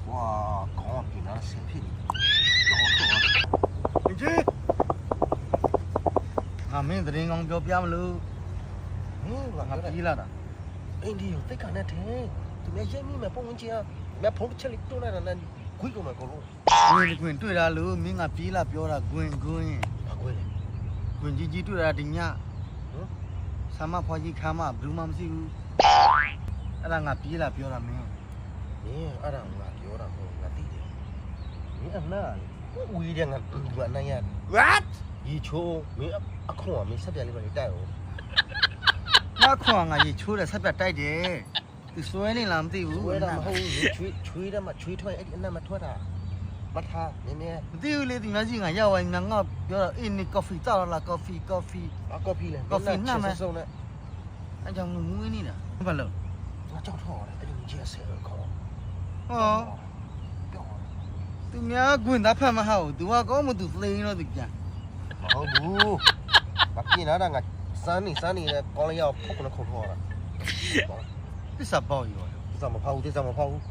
哇，搞比那食品，你去，俺们这里讲标标路，俺皮了的，哎，你有在干那天？你们爷们帮我讲，没跑车里多来了，那贵个嘛搞路，滚对了路，明俺皮了标了滚，哪贵嘞？滚叽叽对了的呀，什么跑去看嘛，不嘛不是，俺俺皮了标了没有？你阿让我ပြောတာဟုတ်ငါသိတယ်မင်းအနာဝီးတယ်ငါဘူးအနိုင်ရ What？ ရေချိုးမင်းအခုကမင်းဆက်ပြလေးပါလေတိုက်အောင် 那矿啊，也出来才别带的，你说你啷对 ဝဲ 不？ တာမဟုတ်ဘူးချွေးတယ်မချွေးထွက်အဲ့ဒီအနာမထွက်တာမထားနည်းနည်း 对了，你那是俺要问俺我标了，哎，你 coffee 到了，coffee， အကော်ဖီလဲစုံနဲ့ 俺讲我母你了，不了。 ငါကြောက်ထော်တယ်အဲ့ဒီကြီးဆဲခေါ် 哦， ပြော သူများကွင်သားဖတ်မဟုတ်သူကကောင်းမသူသိန်းတော့သူပြန် မဟုတ်ဘူးမပြင်းလာတာငါစမ်းနေနဲ့ကောင်းလေးရောက်ဖုတ်ကနေခုတ်ထော်တာ သစ္စာပေါက်ရော သစ္စာမဖောက်ဘူးသစ္စာမဖောက်ဘူး